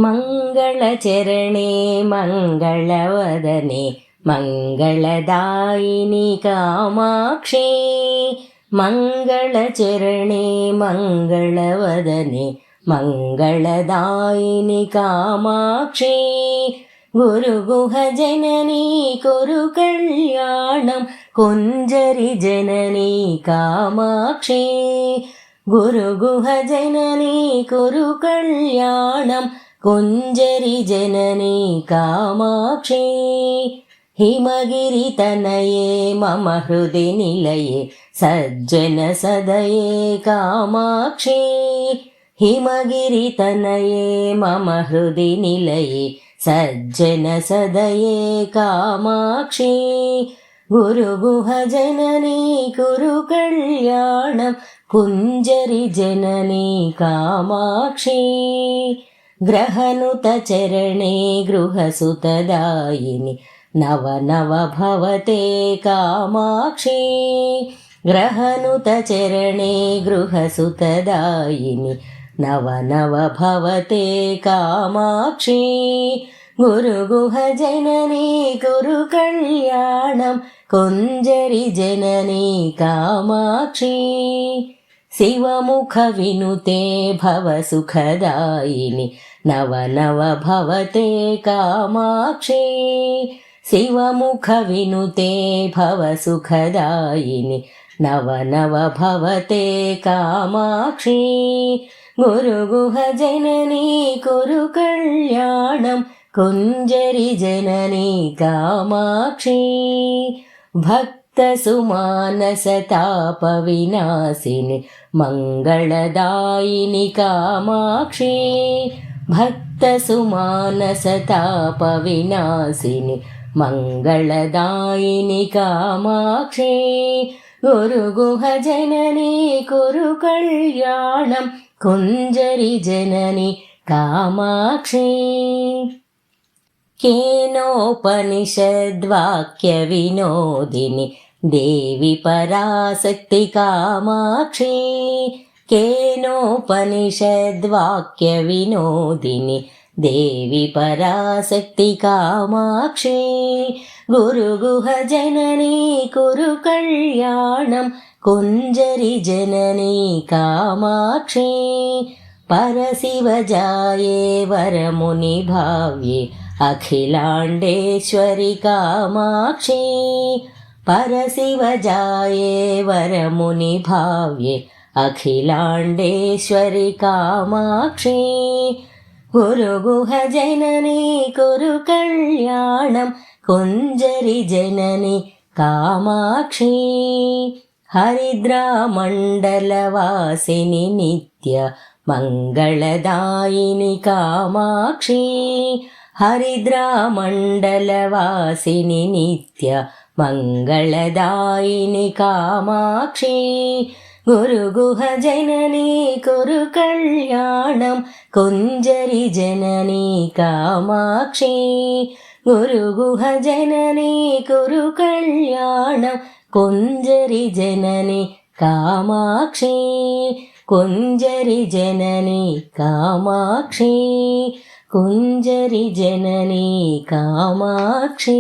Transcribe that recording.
मङ्गलचरणे मङ्गलवदने मङ्गलदायिनि कामाक्षी मङ्गलचरणे मङ्गलवदने मङ्गलदायिनि कामाक्षी गुरुगुहजननी कुरु कल्याणं कुञ्जरि जननी कामाक्षी गुरुगुहजननी कुरु कल्याणं कुञ्जरि जननी कामाक्षी हिमगिरितनये मम हृदि निलये सज्जनसदये कामाक्षी हिमगिरितनये मम हृदि निलये सज्जनसदये कामाक्षी गुरुगुहजननी कुरु कल्याणं कुञ्जरि जननी कामाक्षी ग्रहनुतचरणे गृहसुतदायिनि नव नव भवते कामाक्षी ग्रहनुतचरणे गृहसुतदायिनि नव नव भवते कामाक्षी गुरुगुहजननी कुरु कल्याणं कुञ्जरि जननी कामाक्षी शिवमुखविनुते भवसुखदायिनि नव नव भवते कामाक्षी शिवमुखविनुते भवसुखदायिनि नव नव भवते कामाक्षी गुरुगुहजननी कुरु कल्याणं कुञ्जरि जननी कामाक्षी भक्तसुमानसतापविनाशिनि मङ्गलदायिनि कामाक्षी भक्तसुमानसतापविनाशिनि मङ्गलदायिनि कामाक्षी गुरुगुहजननी कुरु कल्याणं कुञ्जरि जननी कामाक्षी केनोपनिषद्वाक्यविनोदिनि देवी पराशक्ति कामाक्षी केनोपनिषद्वाक्यविनोदिनि देवी पराशक्ति कामाक्षी गुरुगुहजननी कुरु कल्याणं कुञ्जरि जननी कामाक्षी परशिवजाये वरमुनिभाव्ये अखिलाण्डेश्वरि कामाक्षी परशिवजाये वरमुनिभाव्ये अखिलाण्डेश्वरि कामाक्षी गुरुगुहजननी कुरु कल्याणं कुञ्जरि जननी कामाक्षी हरिद्रामण्डलवासिनि नित्य मङ्गलदायिनि कामाक्षी हरिद्रामण्डलवासिनि नित्य मङ्गलदायिनि कामाक्षी गुरुगुहजननी कुरु कल्याणं कुञ्जरि जननी कामाक्षी गुरुगुहजननी कुरु कल्याणं कुञ्जरि जननी कामाक्षी कुञ्जरि जननी कामाक्षी कुञ्जरि जननी कामाक्षी।